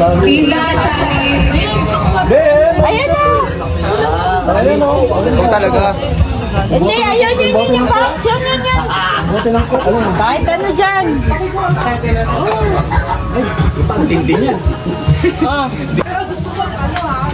Pila sa Ayan o. Ayan o. Ito talaga. Hindi, ayun yun yung box. Yun. Kahit ano dyan. Ang tindi niya. Pero gusto ko ano ha.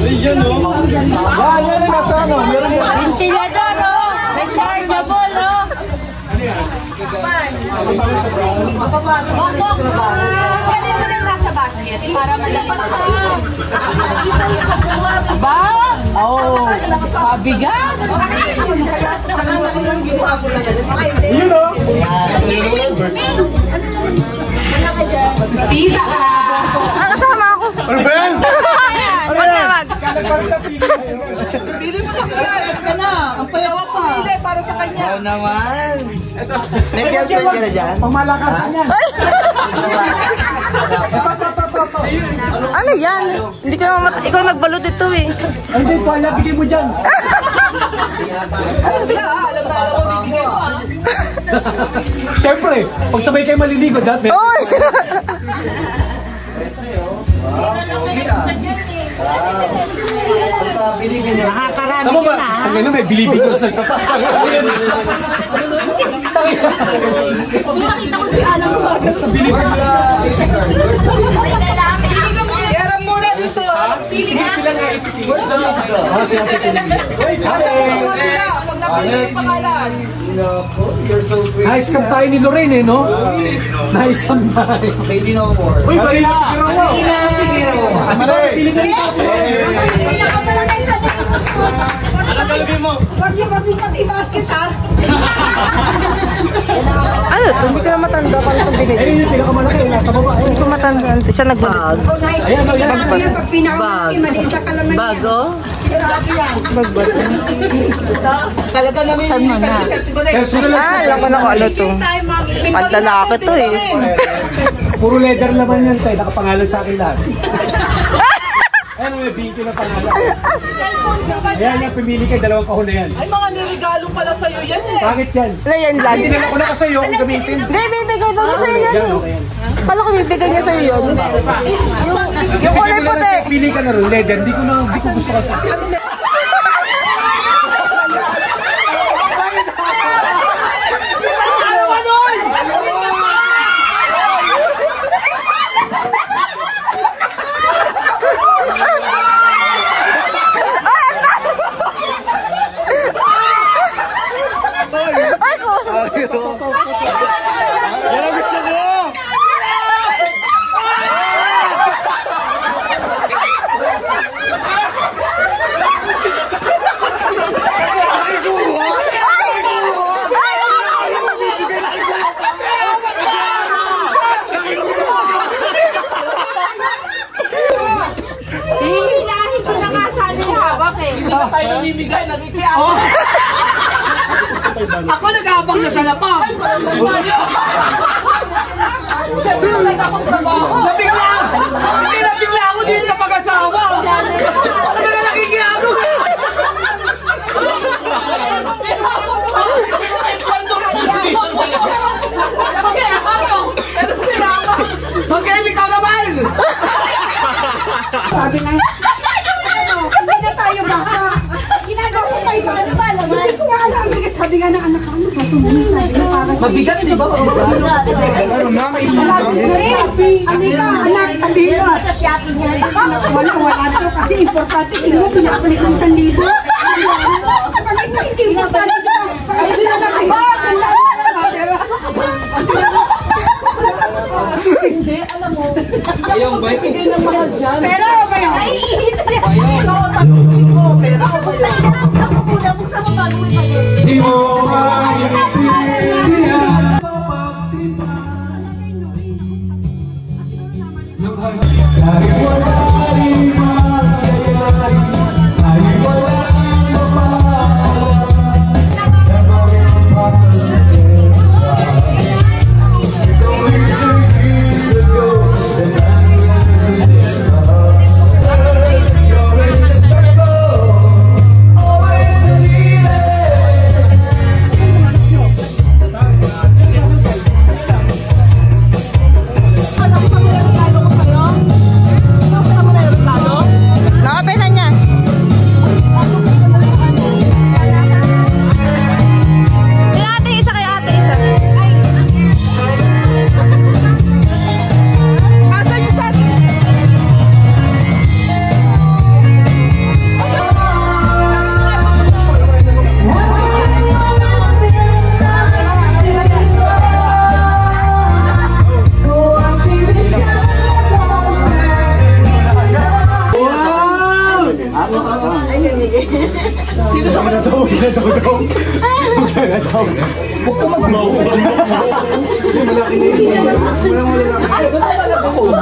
Ayan o. Ayan o. Nasa ano. Meron yan. Ventilador o. Rechargeable o. Pwede mo rin nasa basket para madaling siya. Ba? Oh, pabigat. Yun o. Pila ka. Kasama ako. Ano ba yan? Magdamag. Pili mo na ka. Ang payawa pa. Pili para sa kanya. Oo naman. May girlfriend ka na dyan? Pamalakasan yan. Ano yan? Hindi ka naman ikaw nagbalot ito eh. Ay, hindi ko alam. Bigay mo dyan. Alam na alam mo, bibigyan mo ha. Siyempre, pag sabay kayo maliligo, dati. Oy! Sa mo ba? Ang ano, may bilibig ko sa... Nakita ko si Alan ko. Sa bilibig ko sa... Kaya muna dito. Pili ka. Pag napili yung pangalan. Nice cam tayo ni Lorraine, eh, no? Nice cam tayo. Uy, bali na! Wag yung pati basket ha. Ano ito? Hindi ko na matanda pa itong binigay. Ayun yung pinakamalaki, nasa baba. Hindi ko matanda. Siya nagbalot. Pag pinakamalaki, maliit na kalaman yan. Bago? Grabe yan. Talaga namin Saan mo na? Alam ko na kung ano to. Panlalaki to eh. Puro leather laman yan, tayo. Nakapangalan sa akin lahat. Ayan, may binti na pangalan. Ayan, yan, pimili kayo, dalawang kahon na yan. Ay, mga nirigalo pala sa'yo yan eh. Bakit yan? Wala yan lang. Hindi na ako na sa'yo kung gamitin. Hindi, bibigay daw niya sa'yo yan eh. Kala ko bibigay niya sa'yo yun. Yung kulay puti. Pili ka na rin, leather. Hindi ko gusto kasi. Tayo namimigay, nagkikiyan. Ako nag-aabang na sa lapa. Siyempre, wala na akong trabaho. Nabigla! Hindi nabigla ako din sa pag-asawa. Ano na nakikiyago? Mag-emi ka naman! Sabi lang, ano, hindi na tayo baka. Ginagawa ko tayo ba? Hindi ko nga alam. Sabi nga ng anak ko, ano, tumulong sabi ko para sa... Mabigat, di ba? Alika, anak, sabihin mo. Sa Shopee niya. Wala to kasi importante. Tingin mo, pinapalit ng 1,000. Pag ito, hindi importante. Ay, hindi na ba? Hindi, alam mo. Ayong ba? Bigay ng mahal dyan. Pero ba yun? Ikaw ang tanggapin ko. Pero ba yun? Buksan mo bago mo ipagod. Oh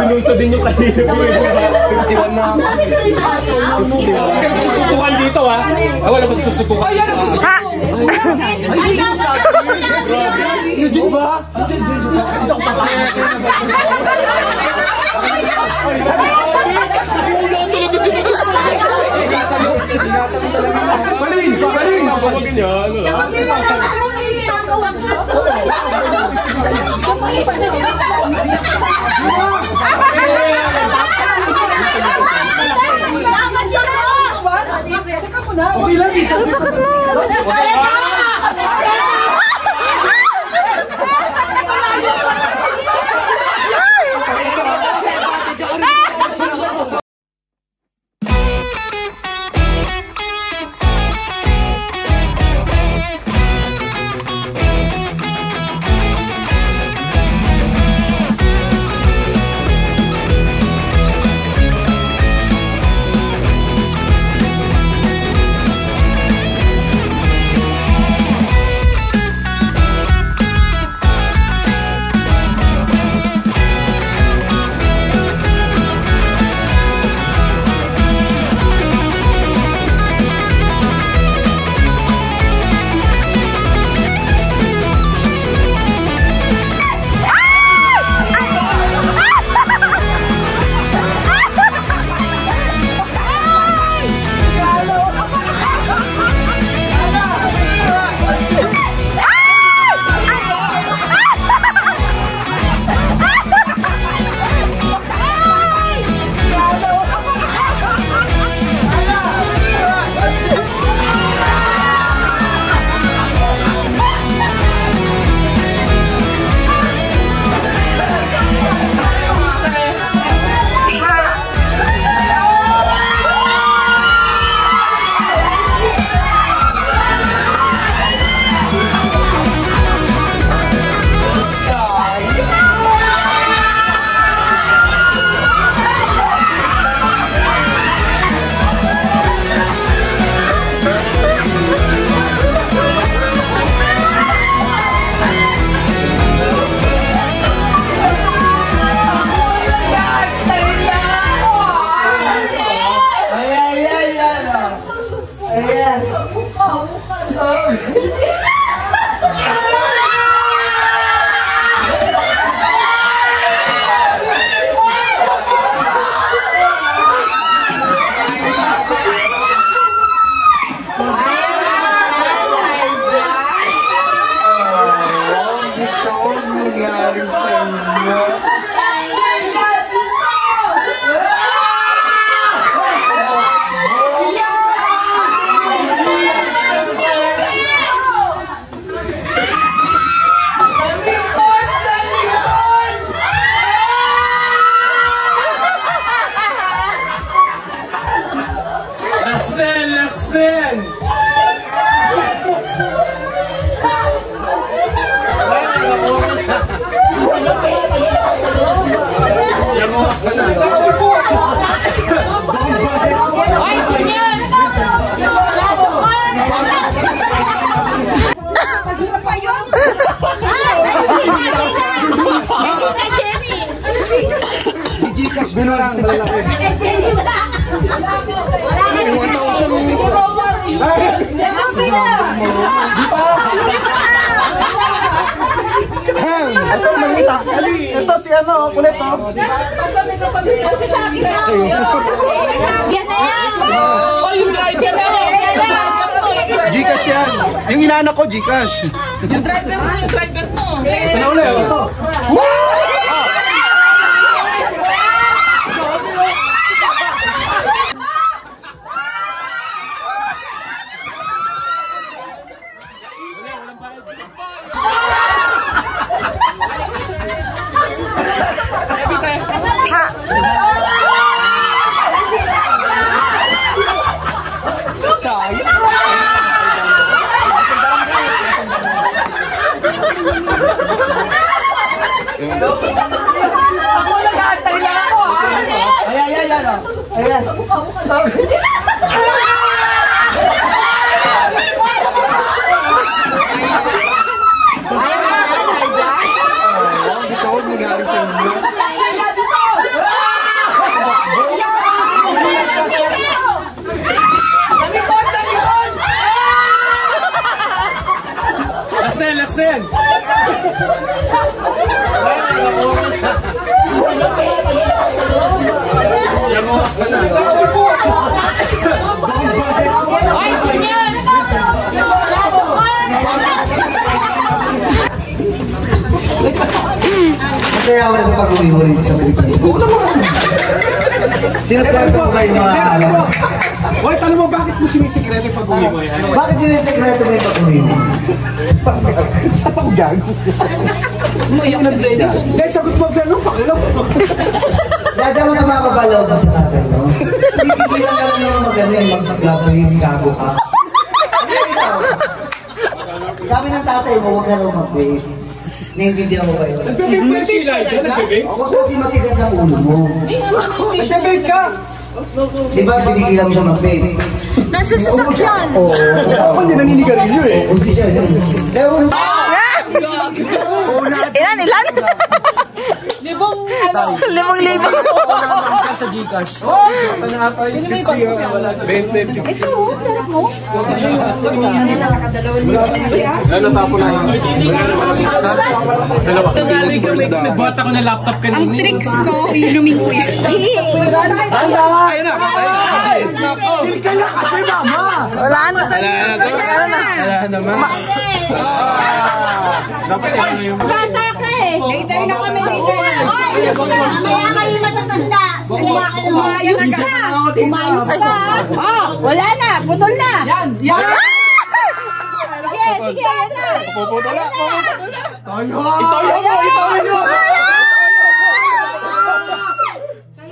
Binunsa din yung kanina. Iwan na. Huwag kang susutukan dito ha. Wala kang susutukan. Ay, ano gusto ko? Di ba? Baling! Baling! Huwag ganyan. Okay lang, isa. Binulang malalaki. Ito mangita. Ito si ano, kulit to. Gcash yan. Yung inaanak ko, Gcash. Yung driver mo, yung driver mo. Ano ulit? Ito. Ako nag-aantay lang ako, ha? Ayan. Ayan. Masaya ako na sa pag-uwi mo rin sa Pilipinas. Sino kaya sa mga yung mga alam? Hoy, tanong mo, bakit mo sinisikreto yung pag-uwi mo yan? Bakit sinisikreto mo yung pag-uwi mo? Sa pag-gago. Dahil sagot mo siya, anong pakilaw? Dadya mo sa mga babalaw mo sa tatay mo. Pipigilan ka lang naman magaling magpaglabo yung gago ka. Sabi ng tatay mo, huwag ka raw mag-vape. Naiintindihan mo ba yun? Nag-vape mo sila, nag-vape? Huwag kasi matigas ang ulo mo. Nag-vape ka! Di ba pinigilan mo siya mag-vape? Nasa sasakyan. Oo. Ako hindi naninigarilyo eh. Hindi siya. Ilan? Libong. Sa Gcash. Nagbota ko na laptop kanina. Ang tricks ko, ilumin ko yun. Ayun na. Wala na. Wala naman. Dapat yan yung... Later na kami dito. Mamaya kayo matatanda. Umayos ka. Oh, wala na. Putol na. Yan! Sige, yan na. Puputula.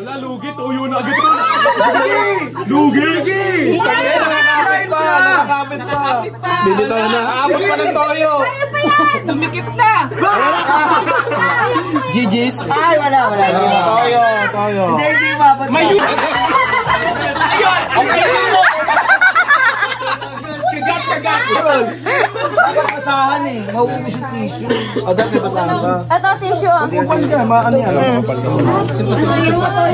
Wala, lugi. Tuyo na agad. Lugi! Nakakapit pa. Bibitaw na. Aabot pa ng toyo. Tumikit na! GG's. Ay, wala. Toyo. Hindi mabot. Ayun! Okay! Kagat! Dapat basahan eh. Mauubos yung tissue. O, dati basahan ka. Ito, tissue. Kupal ka. Maano yan? Kupal ka.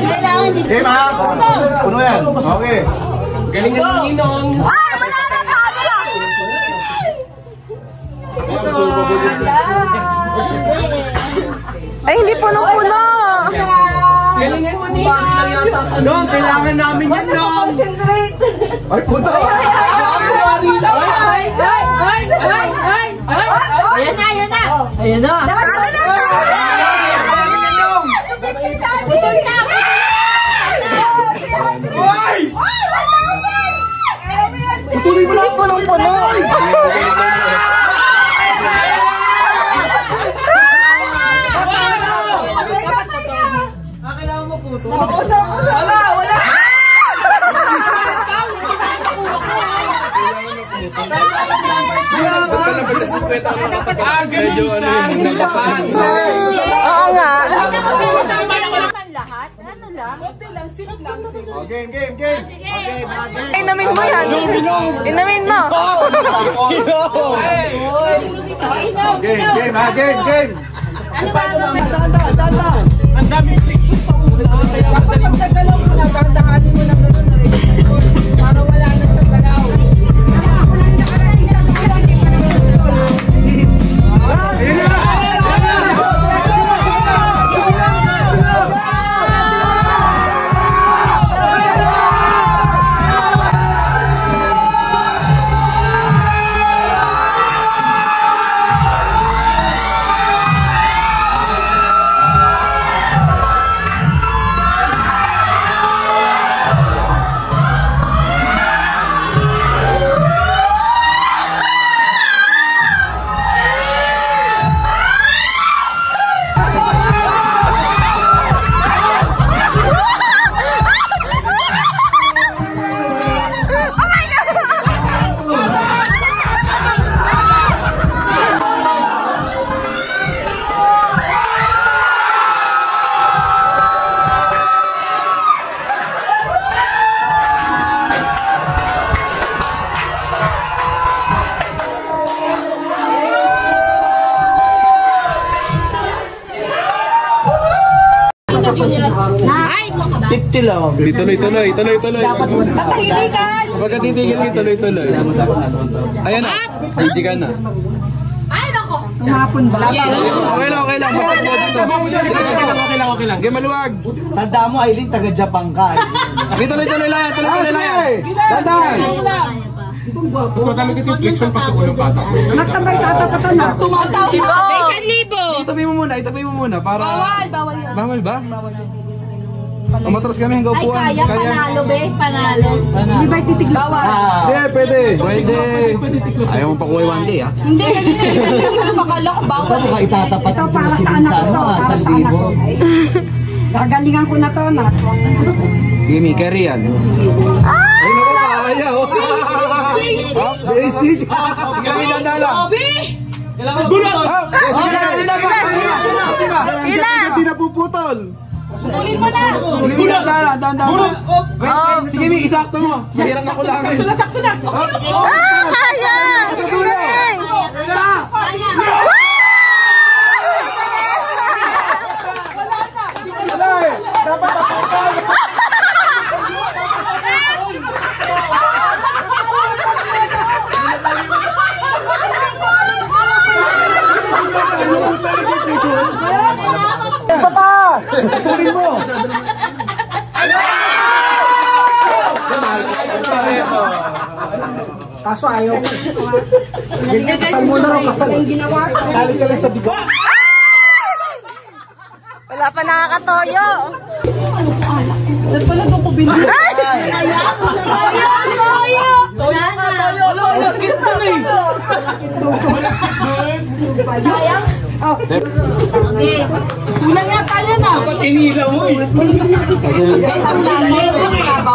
Kailangan Okay, ma. Puno yan. Okay. Galingan ng Ninong! Ay, wala na. Talo na. Ay, hindi punong-puno. Galingan mo, Ninong! Nong, kailangan namin yan, Nong. Ay, puto. Ayan na. Talo na. Hindi punong-puno. Wala! Medyo ano yung nagbasahan. Oo nga. Game. Inamin mo yan. Inamin mo. Game. Ang daming tricks pa una. Kaya dapat pag nagalaw mo na, dahan-dahanin mo na gano'n na rin. Para wala na siyang galaw. Tuloy. Tahimikan. Pagka titigil ka, tuloy. Ayan na. GG ka na. Ay, nako. Tumapon ba? Okay lang. Okay lang. Game maluwag. Tanda mo, Aileen, taga-Japan ka. Tuloy lang yan. Dandan! Mas madami kasi flexion pag tulong pa sa Magsabay tatapatan na. Tumatawa. Itabi mo muna para... Bawal yun. Bawal ba? Umatras kami hanggang Ay, upuan. kaya, panalo be, panalo. Di ba titigla? Bawal. Pwede. Ayaw mo pa kuha 1 day, ha? Hindi, hindi makala ko bawal. Baka itatapat Ito mo para si sa anak Vincent, ko. Para sa anak ko. Gagalingan ko na to, anak. Gimme, carry yan. Ay, naku, kaya, oh. Basic. Sige, pinandala. Bulot! Hindi na puputol. Putulin mo na. Bulot! Bulot! Sige, may isakto mo. Mahirap na kulangin. Sakto na. Kaya! Galing! Dapat putulin mo. Kaso ayaw ko. Kasal mo na raw, kasal. Dali ka lang sa diba? Wala pa nakakatoyo. Saan pala doon ko binili? Kulang yata yan ah. Inila mo eh.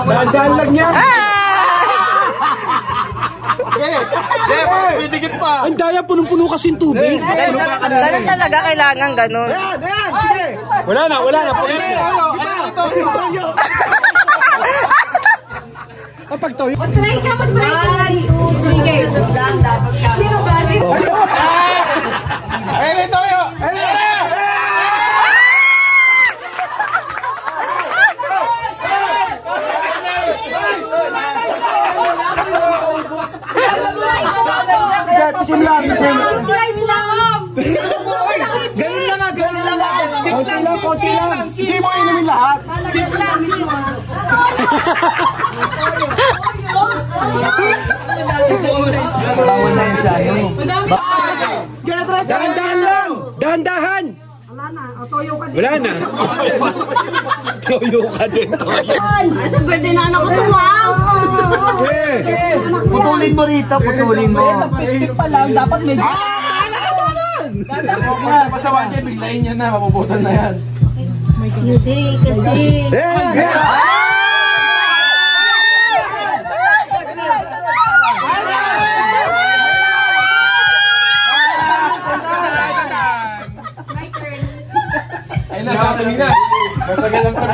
Dadaan lang yan. Pwedikit pa. Ang daya, punong-puno kasing tubig. Ganun talaga, kailangan ganun. Sige. Wala na. Kapag toyo. Try ka, mag-try ka. Sige. Sino ba? Ayun, toyo. Tikim lang. Ganun lang nga, ganun lang nga. Konti lang. Hindi mo inumin lahat. Bawal na yun sa ano. Dahan-dahan lang. Dahan-dahan. Wala na. O, toyo ka din. Wala na. Toyo ka din, toyo. Sa birthday na anak ko to, wow! Putulin mo rito, putulin mo. Sa 50 pa lang, dapat medyo... Basta 1 day, biglayin niya na. Mapuputan na yan. Hindi, kasi... Ayun na, kami na. Matagal lang pa.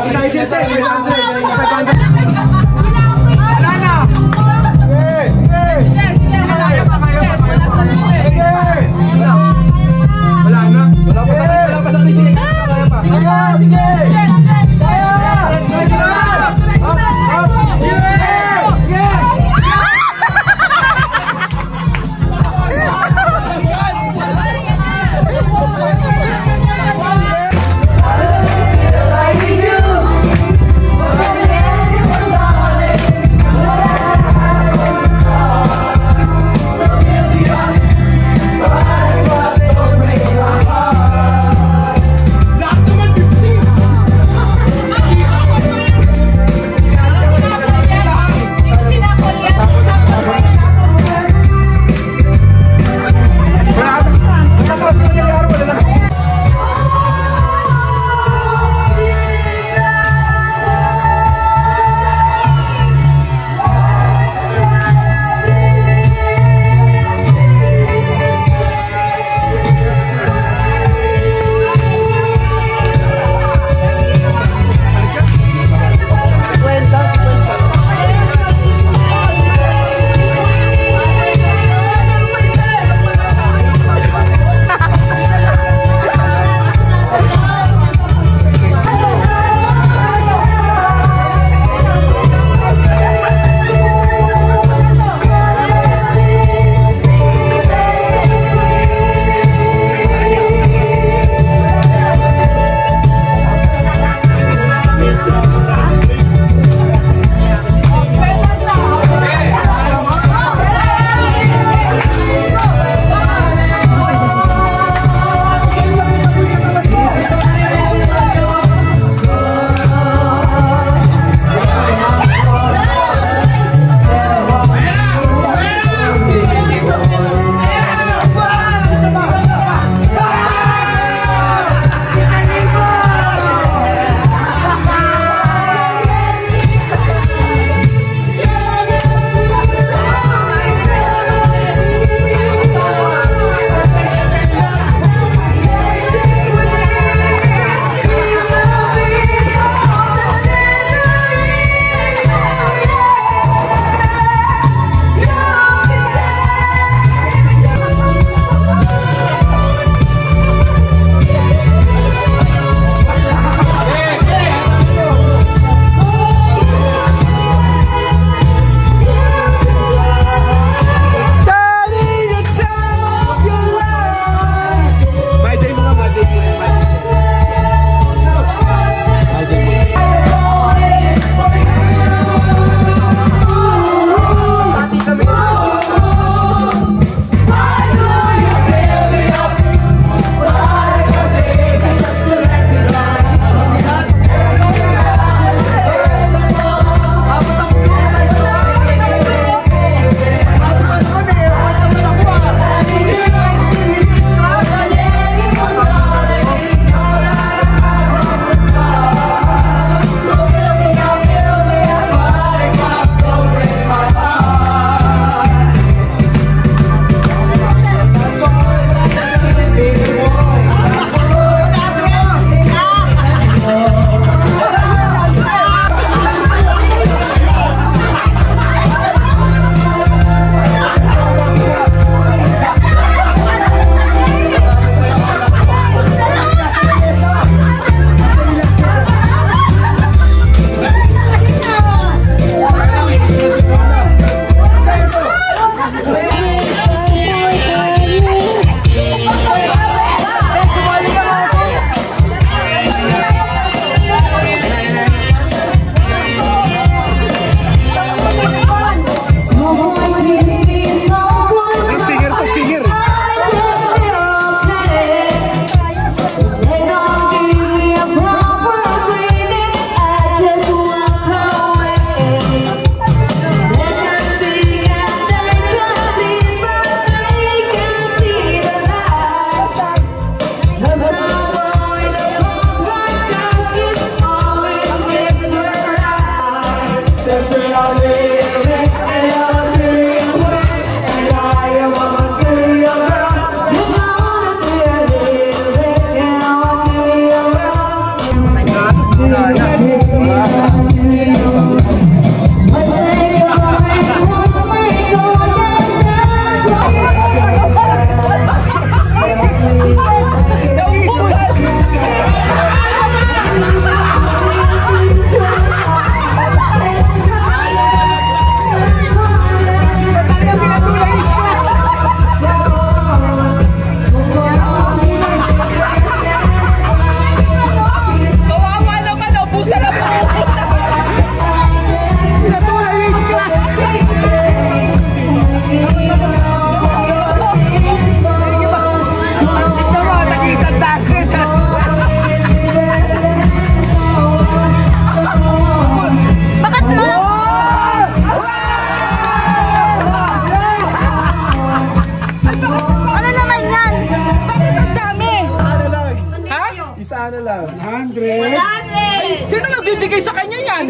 na lang. 100. Sino magbibigay sa kanya yan?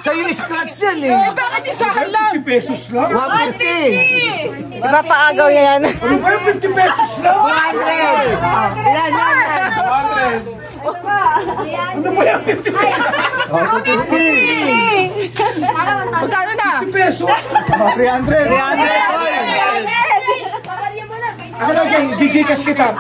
Sa'yo scratch yan eh. Eh, bakit di sa akin lang? 50 pesos lang. 150. Diba paagaw niya yan? Ano ba yung 50 pesos lang? 100. Yan. 100. Ano ba yung 50 pesos? 250. Magkano na? 50 pesos? 300. 300. Ako lang dyan, gigikas kita.